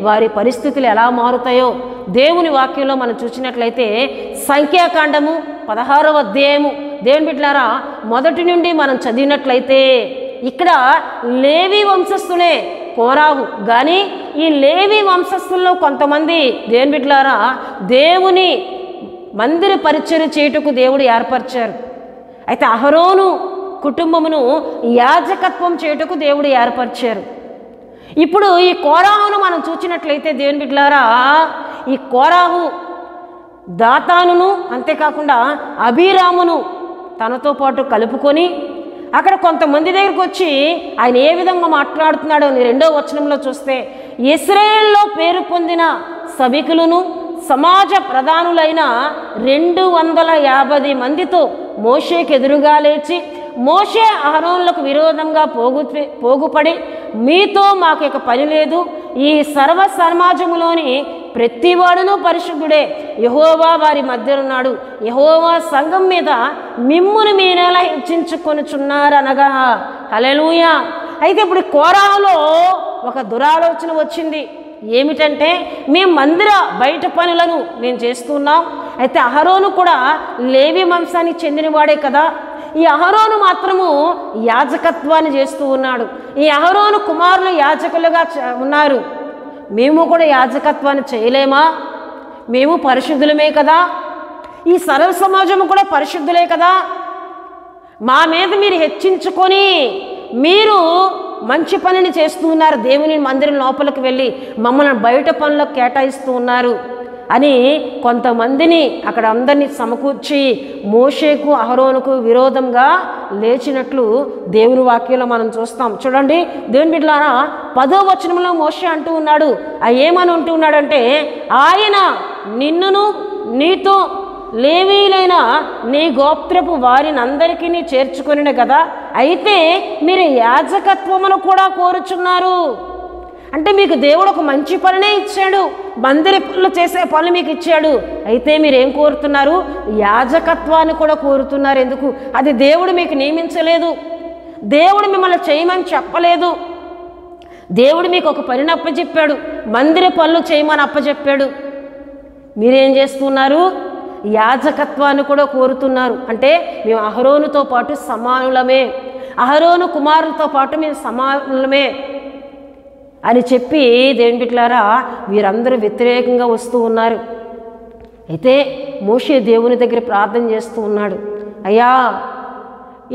వారి పరిస్థితులు ఎలా మారుతాయో దేవుని వాక్యంలో మనం చూసినట్లయితే సంఖ్యాకాండము 16వ అధ్యాయము దేవుని బిడ్డలారా 1 నుండి మనం చదివినట్లయితే ఇక్కడ లేవి వంశస్థులే కోరాహు. కానీ ఈ లేవి వంశస్థుల్లో కొంతమంది దేవుని బిడ్డలారా దేవుని మందిర పరిచర్య చేయుటకు దేవుడు ఏర్పరిచారు. అయితే అహరోను కుటుంబమును యాజకత్వం చేయుటకు దేవుడు ఏర్పరిచారు. ఇప్పుడు ఈ కోరాహును మనం చూసినట్లయితే దేవుని బిడ్డలారా, ఈ కోరాహు దాతానును అంతేకాకుండా అబీరామును తనతో పాటు కలుపుకొని అక్కడ కొంతమంది దగ్గరికి వచ్చి ఆయన ఏ విధంగా మాట్లాడుతున్నాడో 2వ వచనంలో చూస్తే, ఇశ్రాయేలులో పేరు పొందిన సభికులను సమాజ ప్రధానులైన 250 మందితో మోషేకి ఎదురుగా లేచి, మోషే అహరోనులకు విరోధంగా పోగుపడి, మీతో మాకు ఇక పని లేదు, ఈ సర్వ సమాజములోని ప్రతివాడును పరిశుద్ధుడే, యెహోవా వారి మధ్యనున్నాడు, యెహోవా సంఘం మీద మిమ్మును మీరెలా హెచ్చించుకొనుచున్నారనగా. హల్లెలూయా. అయితే ఇప్పుడు కోరాహులో ఒక దురాలోచన వచ్చింది. ఏమిటంటే, మేము మందిర బయట పనులను మేము చేస్తున్నాం, అయితే అహరోను కూడా లేవి వంశానికి చెందినవాడే కదా, ఈ అహరోను మాత్రము యాజకత్వాన్ని చేస్తూ ఉన్నాడు, ఈ అహరోను కుమారులు యాజకులుగా ఉన్నారు, మేము కూడా యాజకత్వాన్ని చేయలేమా? మేము పరిశుద్ధులమే కదా, ఈ సర్వ సమాజము కూడా పరిశుద్ధులే కదా, మా మీద మీరు హెచ్చించుకొని మీరు మంచి పనిని చేస్తూ ఉన్నారు, దేవుని మందిరం లోపలికి వెళ్ళి మమ్మల్ని బయట పనులకు కేటాయిస్తూ ఉన్నారు అని కొంతమందిని అక్కడ అందరినీ సమకూర్చి మోషేకు అహరోనుకు విరోధంగా లేచినట్లు దేవుని వాక్యంలో మనం చూస్తాం. చూడండి దేవుని బిడ్డలారా, 10వ వచనంలో మోషే అంటూ ఉన్నాడు, ఏమని అంటూ ఉన్నాడంటే, ఆయన నిన్నును నీతో లేవీలైన నీ గోత్రపు వారిని అందరికీ చేర్చుకొనిన కదా, అయితే మీరు యాజకత్వమును కూడా కోరుచున్నారు. అంటే మీకు దేవుడు ఒక మంచి పనినే ఇచ్చాడు, మందిర పనులు చేసే పనులు మీకు ఇచ్చాడు, అయితే మీరేం కోరుతున్నారు? యాజకత్వాన్ని కూడా కోరుతున్నారు. ఎందుకు? అది దేవుడు మీకు నియమించలేదు, దేవుడు మిమ్మల్ని చేయమని చెప్పలేదు, దేవుడు మీకు ఒక పనిని అప్పచెప్పాడు, మందిర పనులు చేయమని అప్పచెప్పాడు. మీరేం చేస్తున్నారు? యాజకత్వాన్ని కూడా కోరుతున్నారు. అంటే మేము అహరోనుతో పాటు సమానులమే, అహరోను కుమారులతో పాటు మేము సమానులమే అని చెప్పి దేవుని బిడ్డలారా వీరందరూ వ్యతిరేకంగా వస్తూ ఉన్నారు. అయితే మోషే దేవుని దగ్గర ప్రార్థన చేస్తూ ఉన్నాడు, అయ్యా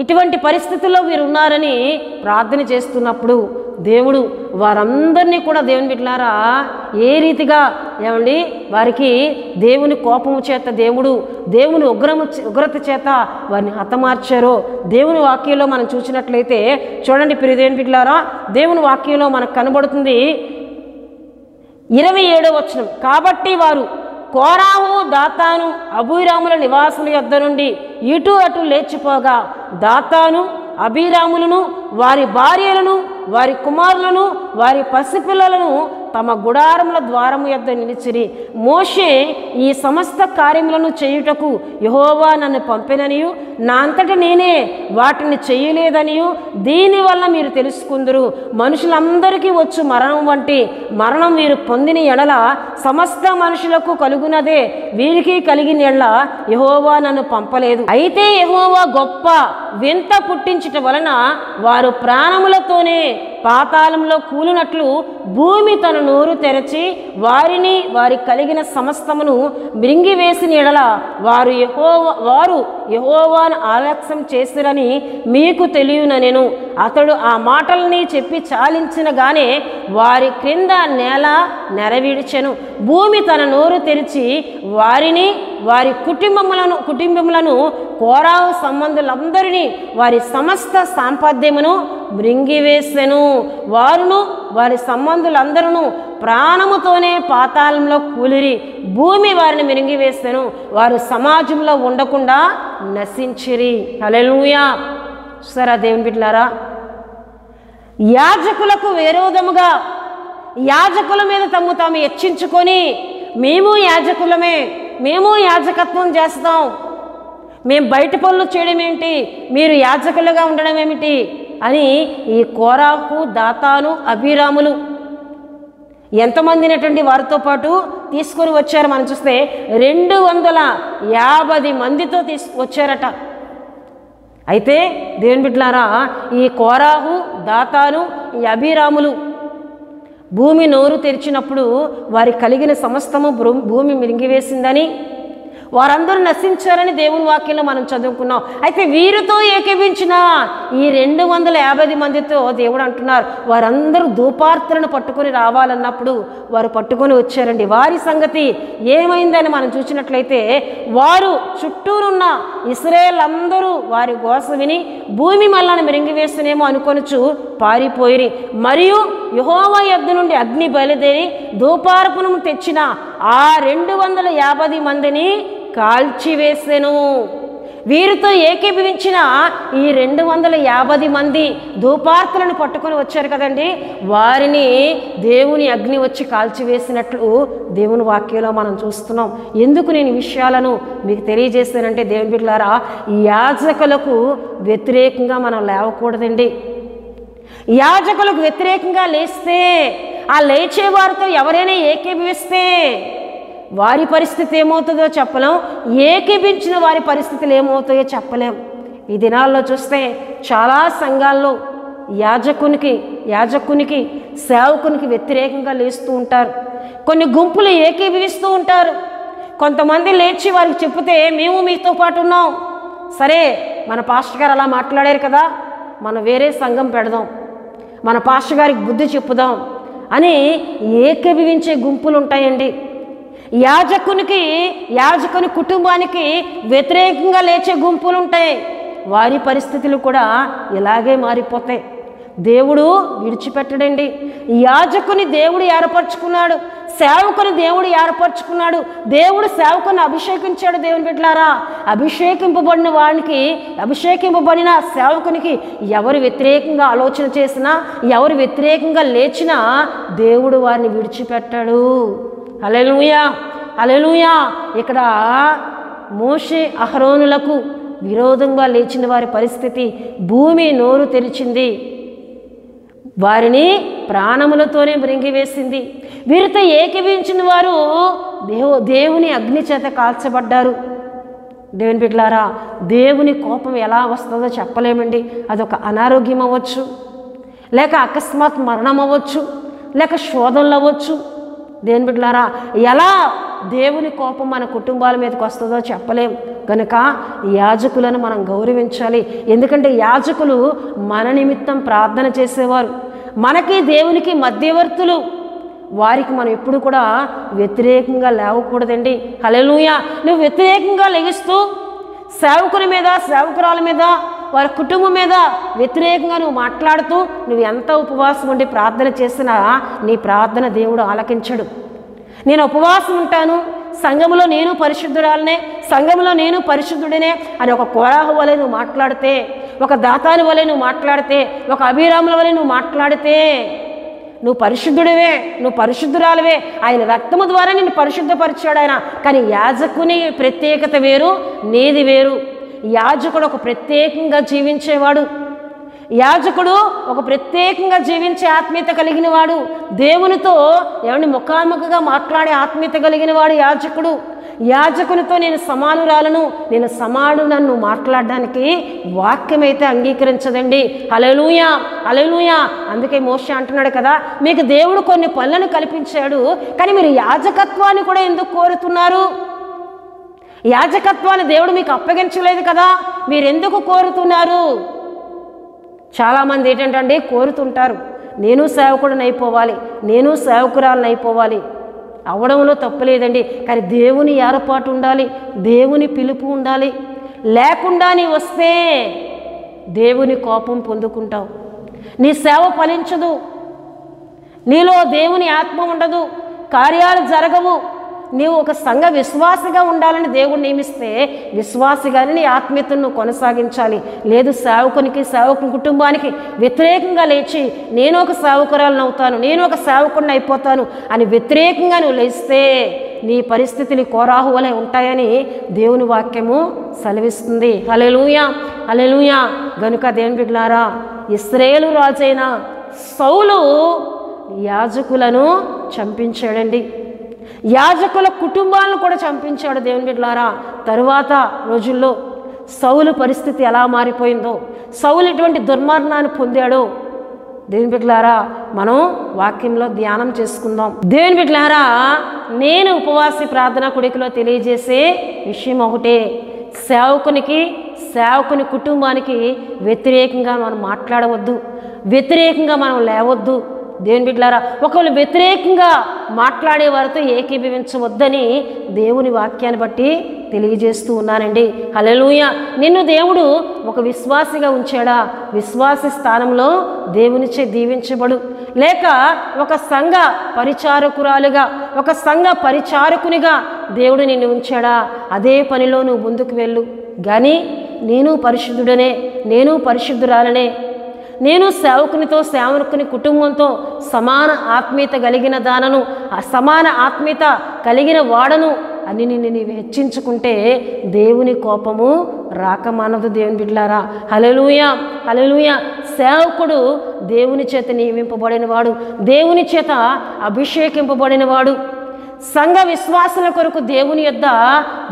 ఇటువంటి పరిస్థితుల్లో వీరు ఉన్నారని ప్రార్థన చేస్తున్నప్పుడు దేవుడు వారందరినీ కూడా దేవుని బిడ్డలారా ఏ రీతిగా ఏమండి వారికి దేవుని కోపము చేత దేవుని ఉగ్రత చేత వారిని హతమార్చారో దేవుని వాక్యంలో మనం చూసినట్లయితే చూడండి ప్రియ దేవుని బిడ్డలారా, దేవుని వాక్యంలో మనకు కనబడుతుంది 27వ వచనం. కాబట్టి వారు కోరాహు దాతాను అబీరాముల నివాసుల యొద్ద నుండి ఇటు అటు లేచిపోగా, దాతాను అబీరాములను వారి భార్యలను వారి కుమారులను వారి పసిపిల్లలను తమ గుడారముల ద్వారము యొద్ద నిలిచిరి. మోషే ఈ సమస్త కార్యములను చేయుటకు యెహోవా నన్ను పంపిననియు నా అంతట నేనే వాటిని చేయలేదనియు దీనివల్ల మీరు తెలుసుకుందురు, మనుషులందరికీ వచ్చు మరణం వంటి మరణం వీరు పొందిన ఎడల సమస్త మనుషులకు కలుగునదే, వీరికి కలిగిన ఎడల యెహోవా నన్ను పంపలేదు. అయితే యెహోవా గొప్ప వింత పుట్టించుట వలన వారు ప్రాణములతోనే పాతాళంలో కూలినట్లు భూమి తన నోరు తెరచి వారిని వారి కలిగిన సమస్తమును మృంగివేసిన ఎడల వారు యెహోవాను ఆలస్యం చేసిరని మీకు తెలియననెను. అతడు ఆ మాటల్ని చెప్పి చాలించిన గానే వారి క్రింద నేల నెరవిడిచెను. భూమి తన నోరు తెరిచి వారిని వారి కుటుంబములను కోరాహు సంబంధులందరినీ వారి సమస్త సాంపద్యమును మృంగివేసెను. వారును వారి సంబంధులందరూ ప్రాణముతోనే పాతాళంలో కూలిరి. భూమి వారిని మృంగివేసెను, వారు సమాజంలో ఉండకుండా నశించిరి. హల్లెలూయా. సరే దేవుని బిడ్డలారా, యాజకులకు విరోధముగా యాజకుల మీద తాము హెచ్చించుకొని మేము యాజకులమే, మేము యాజకత్వం చేస్తాం, మేము బయట పనులు చేయడం ఏమిటి, మీరు యాజకులుగా ఉండడం ఏమిటి అని ఈ కోరాహు దాతాను అబీరాములు ఎంతమందినటువంటి వారితో పాటు తీసుకొని వచ్చారు మనం చూస్తే 250 మందితో వచ్చారట. అయితే దేవుని బిడ్డలారా, ఈ కోరాహు దాతాను ఈ అబీరాములు భూమి నోరు తెరిచినప్పుడు వారి కలిగిన సమస్తము భూమి మింగివేసిందని, వారందరూ నశించారని దేవుని వాక్యంలో మనం చదువుకున్నాం. అయితే వీరితో ఏకీభించిన ఈ 250 మందితో దేవుడు అంటున్నారు, వారందరూ ధూపార్తులను పట్టుకొని రావాలన్నప్పుడు వారు పట్టుకొని వచ్చారండి. వారి సంగతి ఏమైందని మనం చూసినట్లయితే, వారు చుట్టూనున్న ఇశ్రాయేల్ అందరూ వారి గోస విని భూమి మల్లను మిరింగివేస్తునేమో అనుకొనుచు పారిపోయిరి. మరియు యెహోవా యొద్ద నుండి అగ్ని బయలుదేరి ధూపార్పణము తెచ్చిన ఆ 250 మందిని కాల్చివేసెను. వీరితో ఏకీభవించిన ఈ 250 మంది ధూపార్తులను పట్టుకొని వచ్చారు కదండి, వారిని దేవుని అగ్ని వచ్చి కాల్చివేసినట్లు దేవుని వాక్యంలో మనం చూస్తున్నాం. ఎందుకు నేను ఈ విషయాలను మీకు తెలియజేస్తానంటే, దేవుని బిడ్డలారా, యాజకులకు వ్యతిరేకంగా మనం లేవకూడదండి. యాజకులకు వ్యతిరేకంగా లేస్తే, ఆ లేచే వారితో ఎవరైనా ఏకీభవిస్తే వారి పరిస్థితి ఏమవుతుందో చెప్పలేం, ఏకీభించిన వారి పరిస్థితులు ఏమవుతాయో చెప్పలేం. ఈ దినాల్లో చూస్తే చాలా సంఘాల్లో యాజకునికి సేవకునికి వ్యతిరేకంగా లేస్తూ ఉంటారు. కొన్ని గుంపులు ఏకీభవిస్తూ ఉంటారు. కొంతమంది లేచి వారికి చెప్తే, మేము మీతో పాటు ఉన్నాం, సరే మన పాస్టర్ గారు అలా మాట్లాడారు కదా, మనం వేరే సంఘం పెడదాం, మన పాస్టర్ గారికి బుద్ధి చెప్పుదాం అని ఏకీభవించే గుంపులు ఉంటాయండి. యాజకుని కుటుంబానికి వ్యతిరేకంగా లేచే గుంపులు ఉంటాయి. వారి పరిస్థితులు కూడా ఇలాగే మారిపోతాయి. దేవుడు విడిచిపెట్టడండి. యాజకుని దేవుడు ఏర్పరచుకున్నాడు, సేవకుని దేవుడు ఏర్పరచుకున్నాడు. దేవుడు సేవకుని అభిషేకించాడు. దేవుని బిడ్డలారా, అభిషేకింపబడిన సేవకునికి ఎవరు వ్యతిరేకంగా ఆలోచన చేసినా, ఎవరు వ్యతిరేకంగా లేచినా దేవుడు వారిని విడిచిపెట్టాడు. హల్లెలూయా, హల్లెలూయా. ఇక్కడ మోషే అహరోనులకు విరోధంగా లేచిన వారి పరిస్థితి, భూమి నోరు తెరిచింది, వారిని ప్రాణములతోనే మృంగివేసింది. వీరితో ఏకీభవించిన వారు దేవుని అగ్ని చేత కాల్చబడ్డారు. దేవుని బిడ్డలారా, దేవుని కోపం ఎలా వస్తుందో చెప్పలేమండి. అదొక అనారోగ్యం అవ్వచ్చు, లేక అకస్మాత్ మరణం అవ్వచ్చు, లేక శోధనలు అవ్వచ్చు. దేవుని బిడ్డలారా, ఎలా దేవుని కోపం మన కుటుంబాల మీదకి వస్తుందో చెప్పలేం. కనుక యాజకులను మనం గౌరవించాలి. ఎందుకంటే యాజకులు మన నిమిత్తం ప్రార్థన చేసేవారు, మనకి దేవునికి మధ్యవర్తులు. వారికి మనం ఎప్పుడు కూడా వ్యతిరేకంగా లేవకూడదండి. హల్లెలూయా. నువ్వు వ్యతిరేకంగా లెగిస్తూ సేవకుని మీద, సేవకురాల మీద, వారి కుటుంబం మీద వ్యతిరేకంగా నువ్వు మాట్లాడుతూ నువ్వు ఎంత ఉపవాసం ఉండి ప్రార్థన చేసినా నీ ప్రార్థన దేవుడు ఆలకించడు. నేను ఉపవాసం ఉంటాను, సంఘంలో నేను పరిశుద్ధురాలనే, సంఘంలో నేను పరిశుద్ధుడినే అని ఒక కోరాహు వలె నువ్వు మాట్లాడితే, ఒక దాతాని వలె నువ్వు మాట్లాడితే, ఒక అభిరాముల వలె నువ్వు మాట్లాడితే నువ్వు పరిశుద్ధుడివే, నువ్వు పరిశుద్ధురాలివే. ఆయన రక్తము ద్వారా నిన్ను పరిశుద్ధపరిచాడు ఆయన. కానీ యాజకుని ప్రత్యేకత వేరు, నీది వేరు. యాజకుడు ఒక ప్రత్యేకంగా జీవించేవాడు. యాజకుడు ఒక ప్రత్యేకంగా జీవించే ఆత్మీయత కలిగిన వాడు. దేవునితో ఎవరిని ముఖాముఖిగా మాట్లాడే ఆత్మీయత కలిగిన వాడు యాజకుడు. యాజకునితో నేను సమానురాలను, నేను సమానునన్ను మాట్లాడడానికి వాక్యమైతే అంగీకరించదండి. హల్లెలూయా, హల్లెలూయా. అందుకే మోషే అంటున్నాడు కదా, మీకు దేవుడు కొన్ని పనులను కల్పించాడు, కానీ మీరు యాజకత్వాన్ని కూడా ఎందుకు కోరుతున్నారు? యాజకత్వాన్ని దేవుడు మీకు అప్పగించలేదు కదా, మీరెందుకు కోరుతున్నారు? చాలామంది ఏంటంటే కోరుతుంటారు, నేను సేవకుడిని అయిపోవాలి, నేను సేవకురాలను అయిపోవాలి. అవడంలో తప్పులేదండి, కానీ దేవుని ఏర్పాటు ఉండాలి, దేవుని పిలుపు ఉండాలి. లేకుండా నీ వస్తే దేవుని కోపం పొందుకుంటావు, నీ సేవ ఫలించదు, నీలో దేవుని ఆత్మ ఉండదు, కార్యాలు జరగవు. నీవు ఒక సంఘ విశ్వాసిగా ఉండాలని దేవుడు నియమిస్తే విశ్వాసిగానే నీ ఆత్మీయతను నువ్వు కొనసాగించాలి. లేదు సేవకుని కుటుంబానికి వ్యతిరేకంగా లేచి నేను ఒక సేవకురాలను అవుతాను, నేను ఒక సేవకుడిని అయిపోతాను అని వ్యతిరేకంగా నువ్వు లేస్తే నీ పరిస్థితులు కోరాహు వలె ఉంటాయని దేవుని వాక్యము సెలవిస్తుంది. హల్లెలూయా, హల్లెలూయా. గనుక దేవుని బిడ్డలారా, ఇశ్రాయేలు రాజైన సౌలు యాజకులను చంపించాడండి, యాజకుల కుటుంబాలను కూడా చంపించాడు. దేవుని బిడ్డలారా, తరువాత రోజుల్లో సౌలు పరిస్థితి ఎలా మారిపోయిందో, సౌలు ఎటువంటి దుర్మరణాన్ని పొందాడో దేవుని బిడ్డలారా మనం వాక్యంలో ధ్యానం చేసుకుందాం. దేవుని బిడ్డలారా, నేను ఉపవాసి ప్రార్థన కుడికిలో తెలియజేసే విషయం ఒకటే, సేవకుని కుటుంబానికి వ్యతిరేకంగా మనం మాట్లాడవద్దు, వ్యతిరేకంగా మనం లేవద్దు. దేవుని బిడ్డలారా, ఒకవేళ వ్యతిరేకంగా మాట్లాడే వారితో ఏకీభవించవద్దని దేవుని వాక్యాన్ని బట్టి తెలియజేస్తూ ఉన్నానండి. హల్లెలూయా. నిన్ను దేవుడు ఒక విశ్వాసిగా ఉంచాడా? విశ్వాసి స్థానంలో దేవునిచే దీవించబడు, లేక ఒక సంఘ పరిచారకురాలుగా, ఒక సంఘ పరిచారకునిగా దేవుడు నిన్ను ఉంచాడా? అదే పనిలో నువ్వు ముందుకు వెళ్ళు. కానీ నేను పరిశుద్ధుడనే, నేను పరిశుద్ధురాలనే, నేను సేవకుని కుటుంబంతో సమాన ఆత్మీయత కలిగిన దానను, సమాన ఆత్మీయత కలిగిన వాడను అని నిన్ను నీవు హెచ్చించుకుంటే దేవుని కోపము రాకమానదు. దేవుని బిడ్డలారా, హల్లెలూయా, హల్లెలూయా. సేవకుడు దేవుని చేత నియమింపబడినవాడు, దేవుని చేత అభిషేకింపబడినవాడు, సంఘ విశ్వాసుల కొరకు దేవుని యొద్ద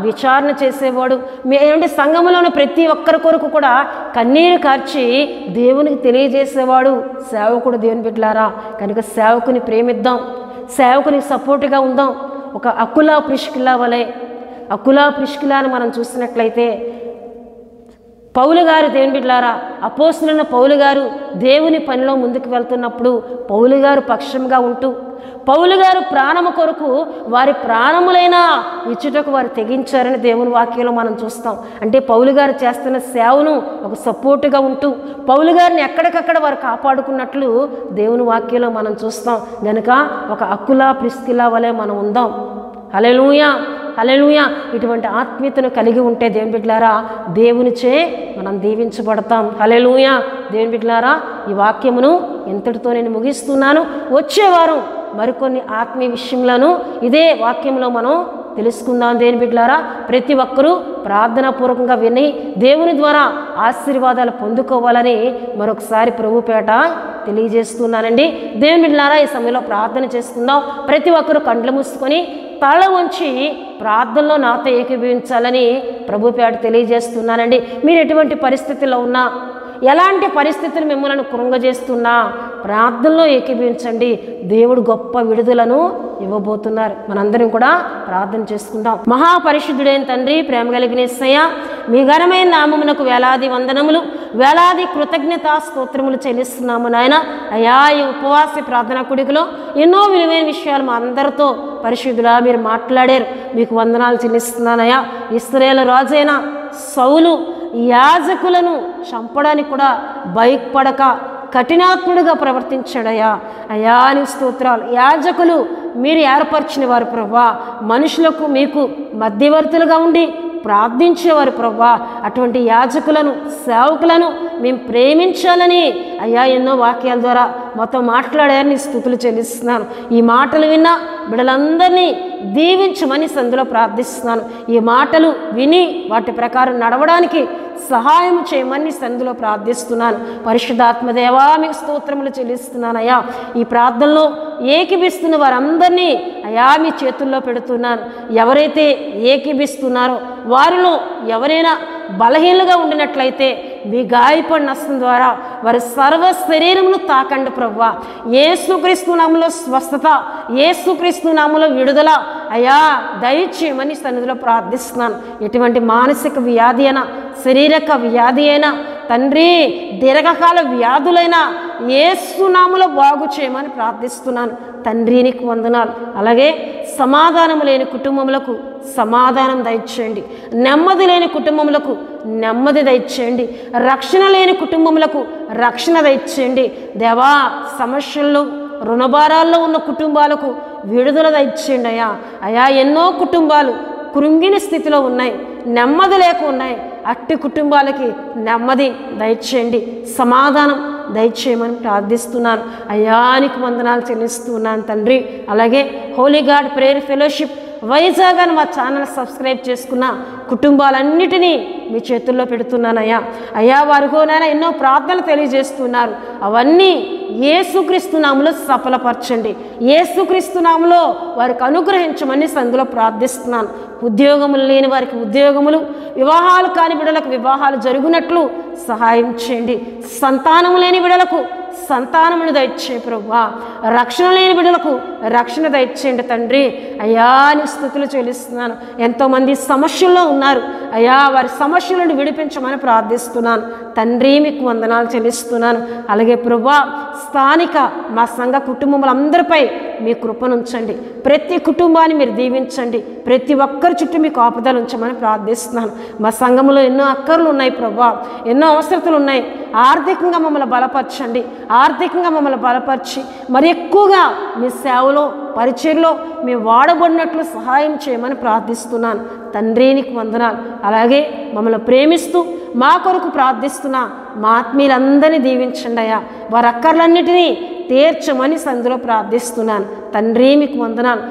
విచారణ చేసేవాడు. ఏంటంటే సంఘములోని ప్రతి ఒక్కరి కొరకు కూడా కన్నీరు కార్చి దేవునికి తెలియజేసేవాడు సేవకుడు. దేవుని బిడ్డలారా, కనుక సేవకుని ప్రేమిద్దాం, సేవకునికి సపోర్టుగా ఉందాం. ఒక అకులా ప్రిస్కిల్లా వలె, అకులా ప్రిస్కిల్లాను మనం చూసినట్లయితే పౌలు గారు, దేవుని బిడ్డలారా, అపోస్తలుడైన పౌలు గారు దేవుని పనిలో ముందుకు వెళ్తున్నప్పుడు పౌలు గారు పక్షంగా ఉంటూ, పౌలు గారు ప్రాణము కొరకు వారి ప్రాణములైనా ఇచ్చుటకు వారు తెగించారని దేవుని వాక్యంలో మనం చూస్తాం. అంటే పౌలు గారు చేస్తున్న సేవను ఒక సపోర్టుగా ఉంటూ పౌలు గారిని ఎక్కడికక్కడ వారు కాపాడుకున్నట్లు దేవుని వాక్యంలో మనం చూస్తాం. గనుక ఒక అకులా ప్రిస్కిల్లా వలె మనం ఉందాం. హల్లెలూయా, హల్లెలూయా. ఇటువంటి ఆత్మీయతను కలిగి ఉంటే దేవుని బిడ్డలారా, దేవునిచే మనం దీవించబడతాం. హల్లెలూయా. దేవుని బిడ్డలారా, ఈ వాక్యమును ఇంతటితో నేను ముగిస్తున్నాను. వచ్చే వారం మరికొన్ని ఆత్మీయ విషయంలోనూ ఇదే వాక్యంలో మనం తెలుసుకుందాం. దేవుని బిడ్డలారా, ప్రతి ఒక్కరూ ప్రార్థనాపూర్వకంగా విని దేవుని ద్వారా ఆశీర్వాదాలు పొందుకోవాలని మరొకసారి ప్రభుపేట తెలియజేస్తున్నానండి. దేవుని బిడ్డలారా, ఈ సమయంలో ప్రార్థన చేసుకుందాం. ప్రతి ఒక్కరూ కండ్లు మూసుకొని తల వంచి ప్రార్థనలో నాతో ఏకీభవించాలని ప్రభుపేట తెలియజేస్తున్నానండి. మీరు ఎటువంటి పరిస్థితుల్లో ఉన్నా, ఎలాంటి పరిస్థితులు మిమ్మల్ని కృంగజేస్తున్నా ప్రార్థనలో ఏకీభవించండి. దేవుడు గొప్ప విడుదలను ఇవ్వబోతున్నారు. మనందరం కూడా ప్రార్థన చేసుకుందాం. మహాపరిశుద్ధుడైన తండ్రి, ప్రేమ కలిగిన యేసయ్య, మీ ఘనమైన నామమునకు వేలాది వందనములు, వేలాది కృతజ్ఞతా స్తోత్రములు చెల్లిస్తున్నాము నాయన. అయ్యా, ఈ ఉపవాస ప్రార్థన కుడికలో ఎన్నో విలువైన విషయాలు మా అందరితో పరిశుద్ధుడా మీరు మాట్లాడారు. మీకు వందనాలు చెల్లిస్తున్నానయ్యా. ఇశ్రాయేలు రాజైన సౌలు యాజకులను చంపడానికి కూడా భయపడక కఠినాత్ముడిగా ప్రవర్తించాడయ్యా. అయ్యా నీ స్తోత్రాలు. యాజకులు మీరు ఏర్పరిచిన వారు ప్రభువా, మనుషులకు మీకు మధ్యవర్తులుగా ఉండి ప్రార్థించేవారు ప్రభువా. అటువంటి యాజకులను, సేవకులను మేము ప్రేమించాలని అయ్యా ఎన్నో వాక్యాల ద్వారా మొత్తం మాట్లాడారని స్తుతులు చెల్లిస్తున్నాను. ఈ మాటలు విన్న బిడ్డలందరినీ దీవించమని సందులో ప్రార్థిస్తున్నాను. ఈ మాటలు విని వాటి ప్రకారం నడవడానికి సహాయం చేయమని సందులో ప్రార్థిస్తున్నాను. పరిశుద్ధాత్మదేవా మీకు స్తోత్రములు చెల్లిస్తున్నాను అయ్యా. ఈ ప్రార్థనలో ఏకీభిస్తున్న వారందరినీ అయ్యా మీ చేతుల్లో పెడుతున్నాను. ఎవరైతే ఏకీభిస్తున్నారో వారిలో ఎవరైనా బలహీనలుగా ఉండినట్లయితే మీ గాయపడిన హస్తం ద్వారా వారి సర్వ శరీరమును తాకండి ప్రభువా. యేసుక్రీస్తు నామములో స్వస్థత, యేసుక్రీస్తు నామములో విడుదల అయ్యా దయచేయమని సన్నిధిలో ప్రార్థిస్తున్నాను. ఎటువంటి మానసిక వ్యాధి అయినా, శారీరక వ్యాధి అయినా తండ్రి, దీర్ఘకాల వ్యాధులైనా యేసు నామములో బాగు చేయమని ప్రార్థిస్తున్నాను తండ్రి. నీకు వందనాలు. అలాగే సమాధానం లేని కుటుంబములకు సమాధానం దయచేయండి, నెమ్మది లేని కుటుంబములకు నెమ్మది దయచేయండి, రక్షణ లేని కుటుంబములకు రక్షణ దయచేయండి దేవా. సమస్యల్లో, రుణభారాల్లో ఉన్న కుటుంబాలకు విడుదల దయచేయండి అయ్యా. అయ్యా ఎన్నో కుటుంబాలు కృంగిన స్థితిలో ఉన్నాయి, నెమ్మది లేక ఉన్నాయి. అట్టి కుటుంబాలకి నెమ్మది దయచేయండి, సమాధానం దయచేయమని ప్రార్థిస్తున్నాను. అయ్యానికి వందనాలు చెల్లిస్తున్నాను తండ్రి. అలాగే Holi God prayer fellowship Vizag అని మా ఛానల్ సబ్స్క్రైబ్ చేసుకున్న కుటుంబాలన్నిటినీ మీ చేతుల్లో పెడుతున్నానయ్యా. అయ్యా వారికోనైనా ఎన్నో ప్రార్థనలు తెలియజేస్తున్నారు. అవన్నీ యేసుక్రీస్తు నామములో సఫలపరచండి, యేసుక్రీస్తు నామములో వారికి అనుగ్రహించమని సందులో ప్రార్థిస్తున్నాను. ఉద్యోగములు లేని వారికి ఉద్యోగములు, వివాహాలు కాని బిడ్డలకు వివాహాలు జరుగునట్లు సహాయం చేయండి. సంతానము లేని బిడ్డలకు సంతానమును దయచే ప్రభువా. రక్షణ లేని బిడ్డలకు రక్షణ దయచేయండి తండ్రి. అయ్యా నీ స్తుతులు చెల్లిస్తున్నాను. ఎంతోమంది సమస్యల్లో ఉన్నారు అయ్యా, వారి సమస్యలను విడిపించమని ప్రార్థిస్తున్నాను తండ్రి. మీకు వందనాలు చెల్లిస్తున్నాను. అలాగే ప్రభువా, స్థానిక మా సంఘ కుటుంబములందరిపై మీ కృపను ఉంచండి. ప్రతి కుటుంబాన్ని మీరు దీవించండి. ప్రతి ఒక్కరి చుట్టూ మీకు ఆపదలు ఉంచమని ప్రార్థిస్తున్నాను. మా సంఘంలో ఎన్నో అక్కర్లు ఉన్నాయి ప్రభువా, ఎన్నో అవసరతలు ఉన్నాయి. ఆర్థికంగా మమ్మల్ని బలపరచండి. ఆర్థికంగా మమ్మల్ని బలపరిచి మరి ఎక్కువగా మీ సేవలో పరిచర్లో మేము వాడబడినట్లు సహాయం చేయమని ప్రార్థిస్తున్నాను తండ్రి. నీకు వందనాలు. అలాగే మమ్మల్ని ప్రేమిస్తూ మా కొరకు ప్రార్థిస్తున్నా మా ఆత్మీయులందరినీ దీవించండి అయ్యా. వారి అక్కర్లన్నిటినీ తీర్చమని సందులో ప్రార్థిస్తున్నాను తండ్రి. మీకు వందనాలు.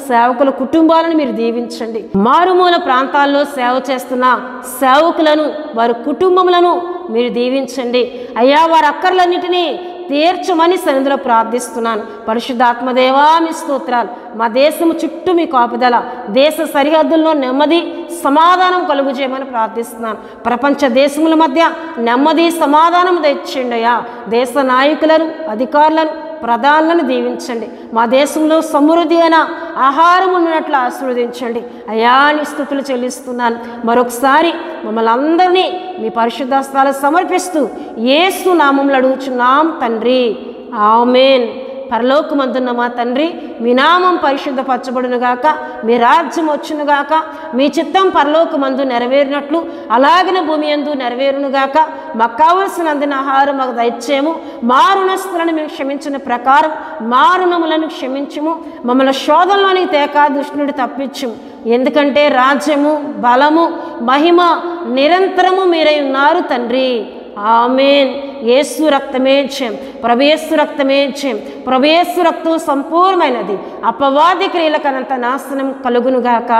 సేవకుల కుటుంబాలను మీరు దీవించండి. మారుమూల ప్రాంతాల్లో సేవ చేస్తున్న సేవకులను వారి కుటుంబములను మీరు దీవించండి అయ్యా. వారి అక్కర్లన్నిటినీ తీర్చమని సన్నిధిలో ప్రార్థిస్తున్నాను. పరిశుద్ధాత్మదేవా మీ స్తోత్రాలు. మా దేశము చుట్టూ మీ కాపుదల, దేశ సరిహద్దుల్లో నెమ్మది సమాధానం కలుగు చేయమని ప్రార్థిస్తున్నాను. ప్రపంచ దేశముల మధ్య నెమ్మది సమాధానం తెచ్చేయండి అయ్యా. దేశ నాయకులను, అధికారులను, ప్రధానులను దీవించండి. మా దేశంలో సమృద్ధి అయిన ఆహారం ఉన్నట్లు ఆశీర్వదించండి అయ్యా. నీ స్తుతులు చెల్లిస్తున్నాను. మరొకసారి మమ్మల్ని అందరినీ మీ పరిశుద్ధ హస్తాలకు సమర్పిస్తూ యేసు నామములో అడుగుచున్నాం తండ్రి. ఆమేన్. పరలోకమందున్న మా తండ్రి, మీ నామం పరిశుద్ధపరచబడునుగాక, మీ రాజ్యం వచ్చునుగాక, మీ చిత్తం పరలోకమందు నెరవేరినట్లు అలాగనే భూమి యందు నెరవేరునుగాక. మాకు కావలసిన అందిన ఆహారం మాకు దయచేయము. మా రుణస్తులను మేము క్షమించిన ప్రకారం మా రుణములను క్షమించుము. మమ్మల్ని శోధనలోనికి తేక దుష్టుని తప్పించుము. ఎందుకంటే రాజ్యము, బలము, మహిమ నిరంతరము మీరై ఉన్నారు తండ్రి. ఆమేన్. యేసు రక్తమే జయం, ప్రభు యేసు రక్తమే జయం, ప్రభు యేసు రక్తం సంపూర్ణమైనది. అపవాది క్రియలకనంత నాశనం కలుగునుగాక.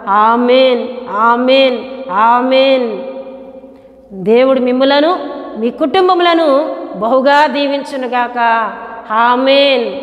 ఆమేన్, ఆమేన్, ఆమేన్. దేవుడు మిమ్ములను మీ కుటుంబములను బహుగా దీవించునుగాక. ఆమేన్.